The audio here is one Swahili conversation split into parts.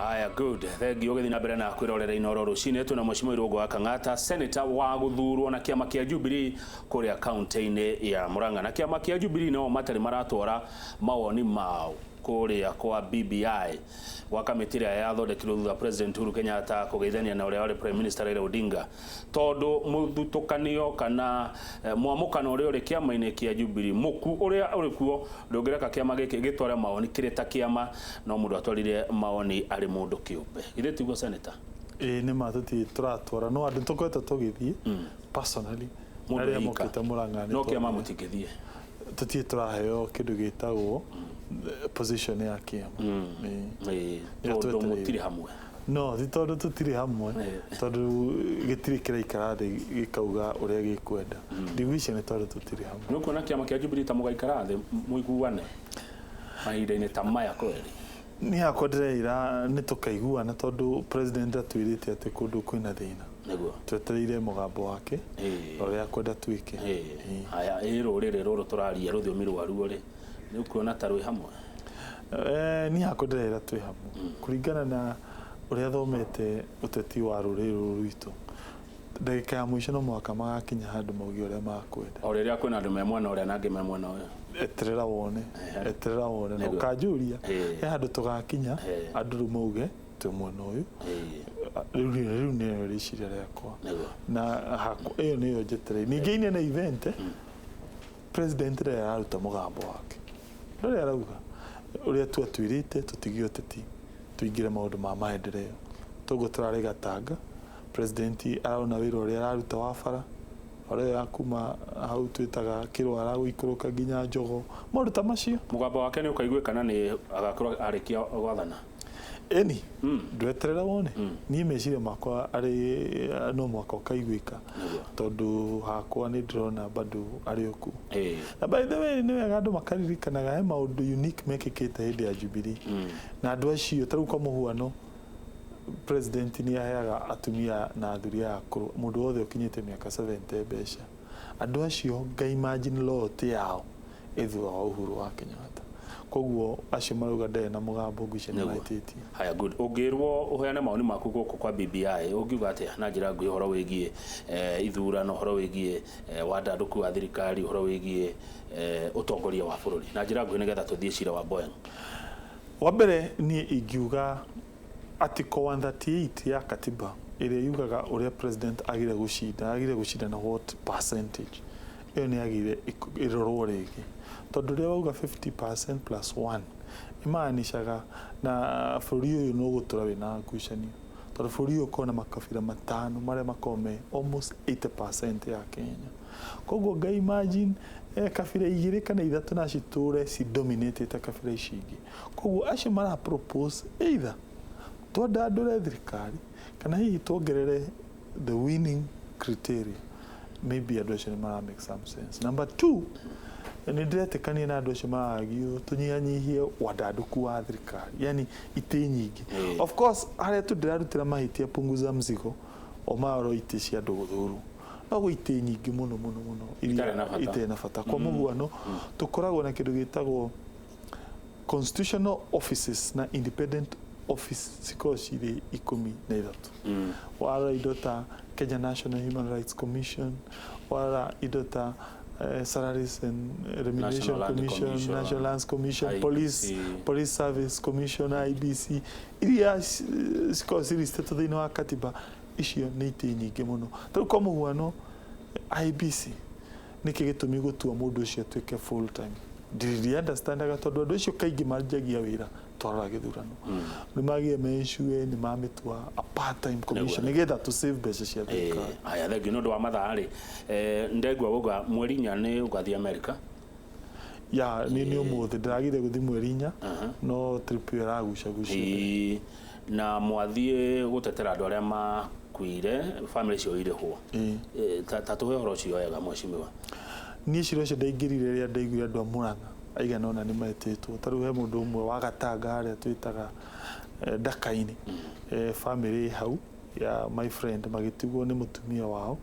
Aya, good. Thengio githina mbere na kwirorera inoro rucine tuna Mheshimiwa Irungu wa Kang'ata, senator wa guthurwo na kiama kia Jubilee kuria kaunti-ini ya Murang'a. Na kiama kia Jubilee no matari maratwara mawoni mao kuria kwa BBI wa kamiti ria yathondekirwo thutha President Uhuru Kenyatta kugeithania na uria wari Prime Minister Raila Odinga tondu muthutukanio kana mwamukano uria uri kiama-ini kia Jubilee muku uria uri kuo ndungireka kiama giki gitware mawoni kireta kiama no mundu atwarire mawoni ari mundu kiumbe ithe tiguo senator ni matuti turatwara no andu tukoeta tugithie personally aria mokite Murang'a no kiama mutingithie tutie turaheo kindu gitagwo position ya kiama tondu mutiri hamwe no ti tondu tutiri hamwe tondu gitiri kiraikara thi gikauga uria gikwenda division tondu tutiri hamwe no kuona kiama kia Jubilee ta mugaikara thi muiguane mahinda-ini ta maya kweli ni akondereira ni tukaiguana tondu president atwirite ati kundu kwina thina niguo twetereire mugambo wake uria kwenda twike haya ruriri ruru turaria ruthiomi rwaru ri ni ukuona ta rwi hamwe ni akondereira twi hamwe kuringana na uria thomete uteti wa ruriri rwitu ndagika ya mwisho no mwaka magakinya handu maugi uria makwenda o riria kwina andu me mwena uria nangi me mwena uyu eterera wone no kajuria handu tugakinya andu rumauge twi mwena uyu riu ni riciria riakwa na iyo niyo njetere ningeine na event president ria aruta mugambo wake ndore arauga uria twatwirite tutigio teti tuingire maundu ma maendeleo togo turare gatanga president araona wira uria araruta wa bara uria akuma hau twitaga kirwara guikuruka nginya njogo maundu ta macio mugambo wake ni ukaiguikana ni agakorwo arikia gwathana eni ndweterera wone ni meciria makwa ari no mwaka ukaiguika tondu hakwa ni ndrona bado ari oku na by the way ni wega andu makaririkanaga he maundu unique mekikite hindi ya Jubilee na andu acio taru kwa muhuano president ni aheaga atumia na athuria akuru mundu wothe ukinyite miaka 70 mbeca andu acio ga imagine lot yao ithu wa Uhuru wa Kenyatta koguo acio maruga ndere na mugambo ngucene maititi haya good ungirwo uheane maoni maku guku kwa BBI ungiuga atia na njira ngui horo wigie ithurano horo wigie wandanduku wa thirikari horo wigie utongoria wa bururi na njira ngui nigetha tuthie cira wa Boeing wa mbere ni ingiuga article 138 ya katiba iria yugaga uria president agire gucinda na what percentage iyo ni agire irorwo rigi tondu ria wauga 50% plus 1 imaanishaga na bururi uyu no gutura wina ngucanio tondu bururi uyu kona makabira matano maria makome almost 80% ya Kenya koguo ga imagine kabira igire kana ithatu na citure si dominate ta kabira icingi koguo acio mara propose either twandandure thirikari kana hihi tuongerere the winning criteria maybe andu acio mara make some sense. Number 2 ni ndiretekania na andu acio maragio tunyihanyihie wandanduku wa thirikari yani ite nyingi of course haria tu ndirarutira mahitia punguza mzigo o maro ite cia andu guthuru no guite nyingi muno ite na bata kwa muguano tukoragwo na kindu gitagwo constitutional offices na independent office ciri 13 wara idota Kenya National Human Rights Commission wara idota Salaries and Remuneration Commission, National Lands Commission, Police Service Commission, IBC iria ciri state thini wa katiba icio ni ite nyingi muno tari kwa muhuano IBC niki gitumi gutua mundu ucio atuike full time ndiri understandaga tondu andu acio kaingi manjagia wira twara githurano ni magie meshue ni mamitwa a part time commission nigetha to save mbeca cia thirikari aya thengio nondu wa mathari ndegwa guga mwerinya ni ugathi America ya ni umuthi ndiragire guthi mwerinya no trip iraguca na mwathie gutetera andu aria makuire family cio irihwo tatu he horo cio yega Mheshimiwa ni ciro cio ndaingirire ria ndaiguire andu a Murang'a aigana ona ni metitwo taru he mundu umwe wa gatanga haria twitaga Dakaini family hau ya my friend magitigwo ni mutumia wao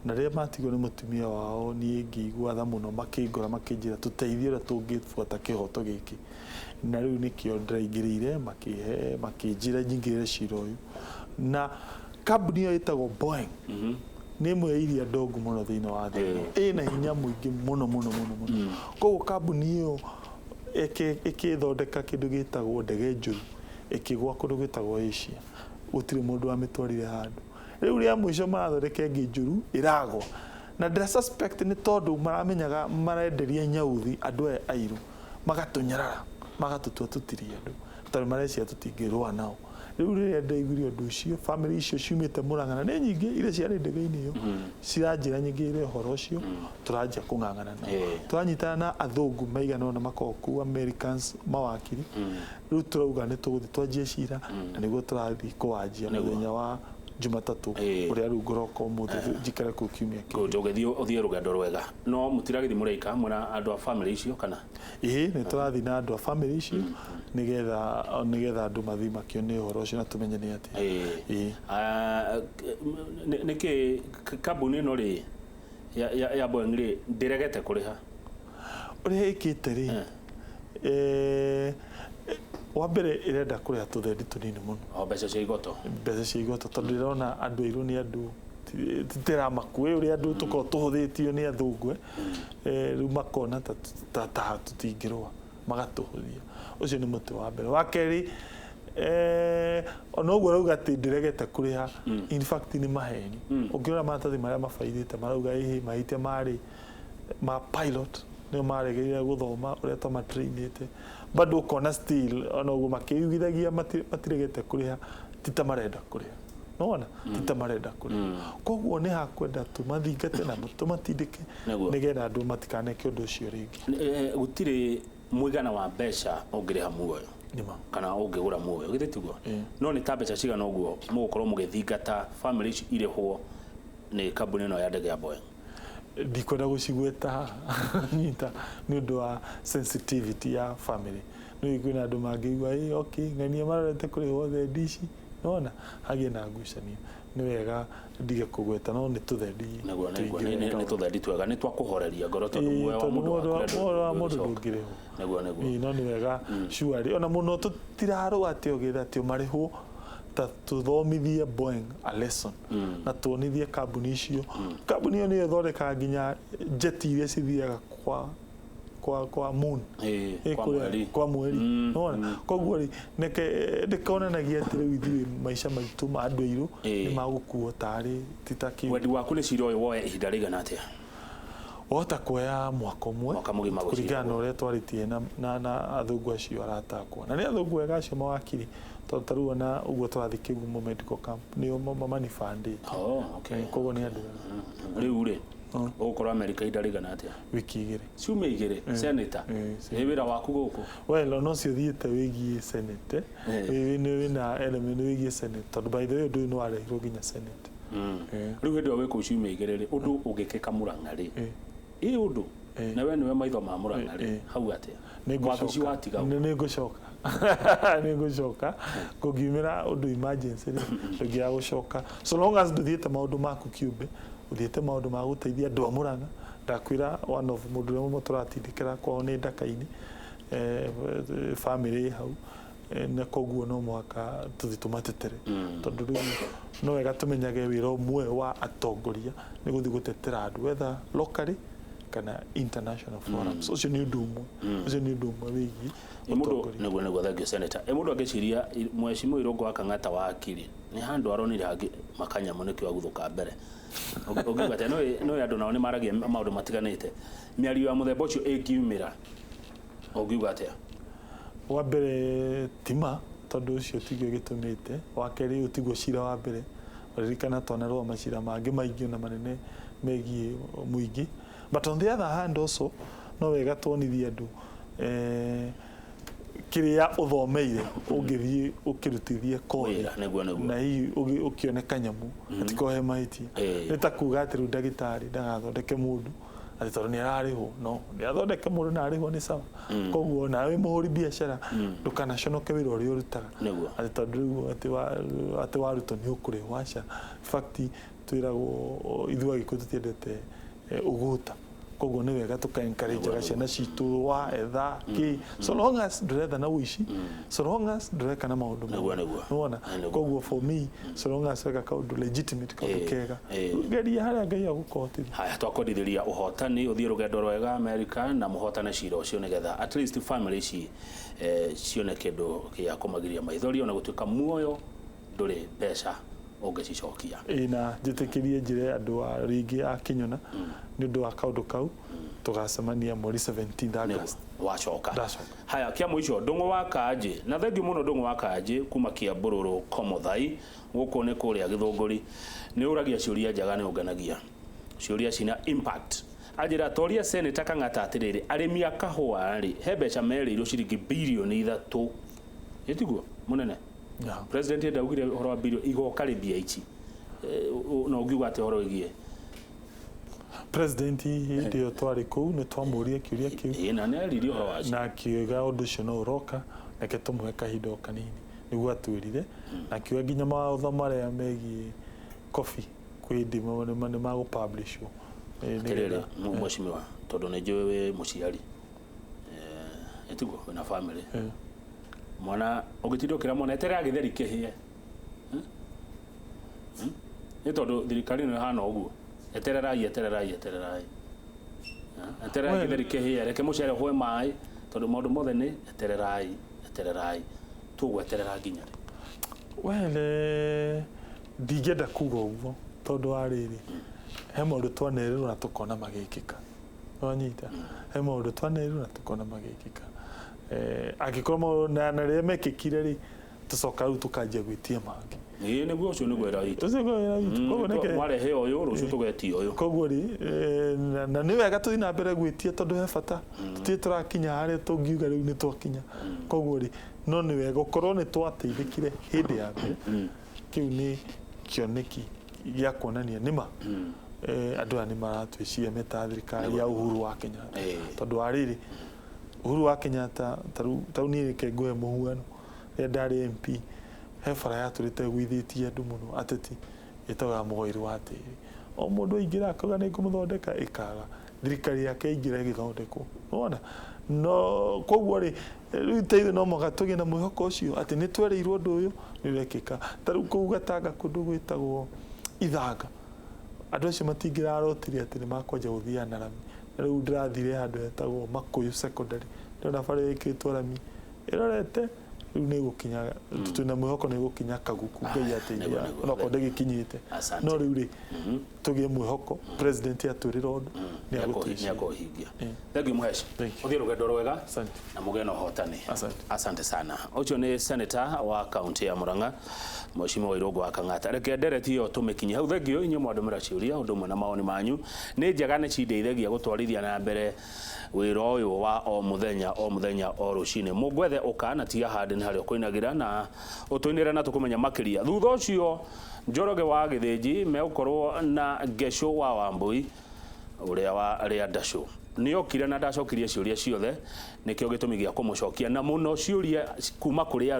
na rĩrĩa matigwo nĩ mũtumia wao niĩ ngĩigua tha mũno makĩngora makĩnjĩra tũteithie ũrĩa tũngĩbuata kĩhoto gĩkĩ na rĩu nĩkĩo ndĩraingĩrĩire makĩnjĩra nyingĩrĩre cira ũyũ na kambuni ĩyo ĩtagwo Boeing nĩ ĩmwe ya iria ndongu mũno thĩinĩ wa thĩ ĩna hinya mũingĩ mũno koguo kambuni ĩyo ĩkĩthondeka kĩndũ gĩtagwo ndege njũru ĩkĩgwa kũndũ gwĩtagwo Asia gũtirĩ mũndũ wamĩtwarire handũ rĩu rĩa mũico marathondeka ĩngĩ njũru ĩragwa na ndĩra suspect nĩ tondũ maramenyaga marenderia nyauthi andũ aya airũ magatũnyarara magatũtua tũtiri andũ tondũ marecia tũtingĩrũa nao rĩu rĩrĩa ndaiguire ũndũ ũcio family icio ciumĩte Mũrang'a na nĩ nyingĩ iria ciarĩ ndege-inĩ ĩyo ciranjĩra nyingĩrĩre ũhoro ũcio tũranjia kũng'ang'ana nao tũranyitana na athũngũ maigana ũna makoragwo kũu Americans mawakiri rĩu tũrauga nĩ tũgũthiĩ twanjie cira na nĩguo tũrathiĩ kũwanjia mũthenya wa Jumatatũ ũrĩa rĩu ngoroka ũmũthĩ njikare kũu kiumia kĩu ũgĩthiĩ ũthiĩ rũgendo rwega no mũtiragĩthiĩ mũraika mwena andũ a family icio kana nĩ tũrathiĩ na andũ a family icio nĩgetha andũ mathiĩ makĩone ũhoro ũcio na tũmenye nĩ atĩa nĩkĩ kambuni ĩno rĩ ya Boeing rĩ ndĩregete kũrĩha ũrĩa ĩkĩte rĩ wa mbere ĩrenda kũrĩha tũthendi tũnini mũno mbeca cia igoto tondũ ndĩrona andũ airũ nĩ andũ titĩramakuĩ ũrĩa andũ tũkorwo tũhũthĩtio nĩ athũngũ rĩu makona ta tũtingĩrũa magatũhũthia ũcio nĩ mũtĩ wa mbere wa kerĩ ona ũguo rauga atĩ ndĩregete kũrĩha in fact nĩ maheni ũngĩrora maratathi marĩa mabaithĩte marauga mahĩtia marĩ ma pilot nĩo maregeire gũthoma ũrĩa twamatrainĩte bado ũkona still ona ũguo makĩugithagia matiregete kũrĩha tita marenda kũrĩha nona tita marenda kũrĩha koguo nĩ hakwenda tũmathingate na tũmatindĩke nĩgetha andũ matikaneke ũndũ ũcio rĩngĩ gũtirĩ mũigana wa mbeca ũngĩrĩha muoyo kana ũngĩgũra muoyo githĩ tiguo no nĩ ta mbeca cigana ũguo mũgũkorwo mũgĩthingata family irĩhwo nĩ kambuni ĩno ya ndege ya Boeing ndikwenda gũcigweta nyita nĩ ũndũ wa sensitivity ya family nĩ kwĩna andũ mangĩigua okay ngania marorete kũrĩhwo thendi ici nona hagĩe na ngucanio nĩ wega ndige kũgweta no nĩ tũthendi nĩ tũthendi twega nĩ twakũhoreria ngoro tondũ muoyo wa mũndũ ndũngĩrĩhwo no nĩ wega sure ona mũno tũtirarũa atĩ ũgĩtha atĩ marĩhwo ta tuthomithie Boeing a lesson na tuonithie kambuni icio kambuni ĩyo nĩyo ĩthondekaga nginya jet iria cithiaga kwa moon kwa mweri nona koguo nĩkonanagia atĩ rĩu ithuĩ maica maitũ ma andũ airũ nĩ magũkuo tarĩ titaki wendi waku nĩ cira ũyũ woe ihinda rĩigana atĩa wota kuoya mwaka ũmwe kũringana na ũrĩa twarĩtie na athũngũ acio aratakwo na nĩ athũngũ wega acio mawakiri tondũ tarĩu ona ũguo tũrathiĩ Kĩgumo medical camp nĩo mamanibandĩte koguo nĩ andũ rĩu rĩ ũgũkorwo Amerika ihinda rĩigana atĩa wiki igĩrĩ ciumia igĩrĩ senator nĩ wĩra waku gũkũ well no cio thiĩte wĩgiĩ senate wĩna element wĩgiĩ senate tondũ by the way ũndũ nĩ warehirwo nginya senate rĩu hĩndĩ ĩyo wĩkũ ciumia igĩrĩ rĩ ũndũ ũngĩkĩka Mũrang'a rĩ ũndũ na we nĩwe maitho ma Mũrang'a rĩ hau atĩa nĩngũcoka kũngiumĩra ũndũ emergency rĩngĩ gũcoka so long as ndũthiĩte maũndũ maku kĩũmbe ũthiĩte maũndũ ma gũteithia andũ a Mũrang'a ndakwĩra one of mũndũ ũrĩa mũmo tũratindĩkĩra kwao nĩ Ndaka-inĩ family hau na koguo no mwaka tũthi tũmatetere tondũ rĩu no wega tũmenyage wĩra ũmwe wa atongoria nĩ gũthiĩ gũtetera andũ whether locally kana international forums ũcio nĩ ũndũ ũmwe wĩgiĩ nĩguo thank senator mũndũ angĩciria mheshimiwa Irũngũ wa Kang'ata wa akiri nĩ handũ aronire hangĩ makanyamũ nĩkĩo agũthũka mbere ũngiuga atĩ no andũ nao nĩ maragia maũndũ matiganĩte mĩario ya mũthemba ũcio ĩngiumĩra ũngiuga atĩa wa mbere tima tondũ ũcio tigio gĩtũmĩte wa kerĩ ũtigwo cira wa mbere ririkana twanarũa macira mangĩ maingĩ na manene megiĩ mũingĩ but on the other hand also no wega tuonithie andũ kĩrĩa ũthomeire ũngĩthiĩ ũkĩrutithie kowĩra na hihi ũkĩoneka nyamũ atikohe mahĩtia nĩ ta kuga atĩ rĩu ndagĩtarĩ ndagathondeke mũndũ atĩ tondũ nĩ ararĩhwo no nĩ athondeke mũndũ na arĩhwo nĩ sawa koguo nawe mũhũri biacara ndũkanaconoke wĩra ũrĩa ũrutaga atĩ tondũ rĩu atĩ warutwo nĩ ũkũrĩhwo aca fact twiragwo ithuĩ Agĩkũyũ tũtiendete ũgũta koguo nĩ wega tuka-encourage ciana citũ wa etha ki so long as ndũretha na ũici so long as ndũreka na maũndũ nĩwona koguo for me so long as weka kaũndũ legitimate kaũndũ kega geria harĩa Ngai agũkotithia. Haya twakondithĩria ũhotani ũthiĩ rũgendo rwega America na mũhotane cira ũcio nĩgetha at least family ici cione kĩndũ gĩa kũmagiria maithori ona gũtuĩka muoyo ndũrĩ mbeca ũngĩcicokia. Na njĩtĩkĩrie njĩre andũ a rĩngĩ a Kĩnyona nĩ ũndũ wa kaũndũ kau tũgacemania mweri 17 August wacoka. Haya kĩamo icio Ndũng'ũ wa Kanjĩ na thengi mũno Ndũng'ũ wa Kanjĩ kuma Kĩambũrũrũ Komuthai gũkũ nĩ kũrĩa Gĩthũngũri nĩ ũragia ciũria njega nĩ ũnganagia ciũria cina impact. Anjĩra toria Senator Kang'ata atĩrĩrĩ arĩmi a kahũa rĩ he mbeca merĩirwo ciringi birioni 3 ĩtiguo mũnene. President ndaugire ũhoro wa birioni igoka rĩmbia ici na ũngiuga atĩ ũhoro wĩgiĩ President hĩndĩ ĩyo twarĩ kũu nĩ twamũria kĩũria kĩu na nĩ aririe ũhoro wacio na akiuga ũndũ ũcio no ũroka reke tũmũhe kahinda o kanini nĩguo atwĩrire na akiuga nginya mawatho marĩa megiĩ coffee kwĩ ndimũ nĩ magũpublishwo. Atĩrĩrĩ mheshimiwa tondũ nĩ njũĩ wĩ mũciari ĩtiguo wĩna family mwana ũgĩtinda ũkĩra mwana eterera gĩtheri kĩhĩe nĩ tondũ thirikari nĩ hana ũguo etererai gĩtheri kĩhĩe reke mũcere hwe maĩ tondũ maũndũ mothe nĩ etererai tũgweterera nginya rĩ. Wele ndingĩenda kuga ũguo tondũ wa rĩrĩ he maũndũ twanerirwo na tũkona magĩkĩka wanyita he maũndũ twanerirwo na tũkona magĩkĩka angĩkorwo na rĩrĩa mekĩkire rĩ tũcoka rĩu tũkanjia gwĩtia mangĩ nĩguo ũcio nĩguo wĩra witũ koguo nĩke mwarehe ũyũ rũciũ tũgetia ũyũ koguo rĩ na nĩ wega tũthiĩ na mbere gwĩtia tondũ he bata tũtirĩ tũrakinya harĩa tũngiuga rĩu nĩ twakinya koguo rĩ no nĩ wega gũkorwo nĩ twateithĩkire hĩndĩ ya mbere kĩu nĩ kĩoneki gĩa kuonania nĩma andũ aya nĩ maratwĩciria me ta thirikari ya Uhuru wa Kenyatta tondũ wa rĩrĩ Uhuru wa Kenyatta tarĩu niĩ reke ngũhe mũhuano rĩrĩa ndarĩ MP he bara yatũrĩte gwithĩtie andũ mũno ateti ĩtagwo mũgoiri wa tĩri o mũndũ aingĩra akauga nĩ ngũmũthondeka ĩkaga thirikari yake ingĩra ĩgĩthondekwo nĩwona no koguo rĩ rĩu teithio no mũhaka tũgĩe na mwĩhoko ũcio atĩ nĩ twereirwo ũndũ ũyũ nĩ wekĩka tarĩu kũu Gatanga kũndũ gwĩtagwo Ithanga andũ acio matingĩrarotire atĩ nĩ makwanja gũthiaga na rami rĩu ndĩrathire handũ hetagwo Makũyũ secondary ndĩrona bara ĩkĩtwo rami ĩrorete rĩu nĩ gũkinya twĩna mwĩhoko nĩ gũkinya Kaguku Ngai ateithia onokorwo ndĩgĩkinyĩte no rĩu rĩ tũgĩe mwĩhoko president atwĩrĩra ũndũ nĩ agũhingia. Thengiũ Mũheci ũthiĩ rũgendo rwega na mũgĩe na ũhotani. Asante sana. Ũcio nĩ senator wa kaunti ya Murang'a Mheshimiwa Irũngũ wa Kang'ata. Reke ndereti ĩyo tũmĩkinyie hau. Thengiũ inyuĩ mwandũmĩra ciũria ũndũ ũmwe na mawoni manyu nĩ njega nĩ cindeithagia gũtwarithia na mbere wĩra ũyũ wa o mũthenya o rũcinĩ mũgwethe ũkana tiga handĩ nĩ harĩa ũkũinagĩra na ũtũinĩre na tũkũmenya makĩria. Thutha ũcio Njoroge wa Gĩthĩnji megũkorwo na Ngecũ wa Wambui ũrĩa wa rĩa Ndacũ nĩ okire na ndacokirie ciũria ciothe nĩkĩo gĩtũmi gĩa kũmũcokia na mũno ciũria kuma kũrĩ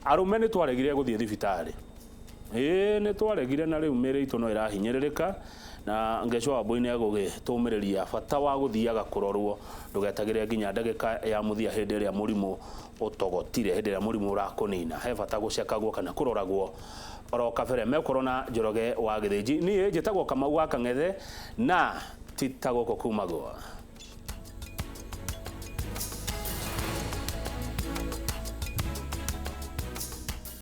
arũme nĩ twaregire gũthiĩ thibitarĩ nĩ twaregire na rĩu mĩĩrĩ itũ no ĩrahinyĩrĩrĩka na Ngecũ wa Wambui nĩ agũgĩtũmĩrĩria bata wa gũthiaga kũrorwo ndũgetagĩre nginya ndagĩka ya mũthia hĩndĩ ĩrĩa mũrimũ ũtogotire hĩndĩ ĩrĩa mũrimũ ũrakũnina he bata gũcekagwo kana kũroragwo oro kabere megũkorwo na Njoroge wa Gĩthĩnji niĩ njĩtagwo Kamau wa Kang'ethe na titagwo kuma Gwa.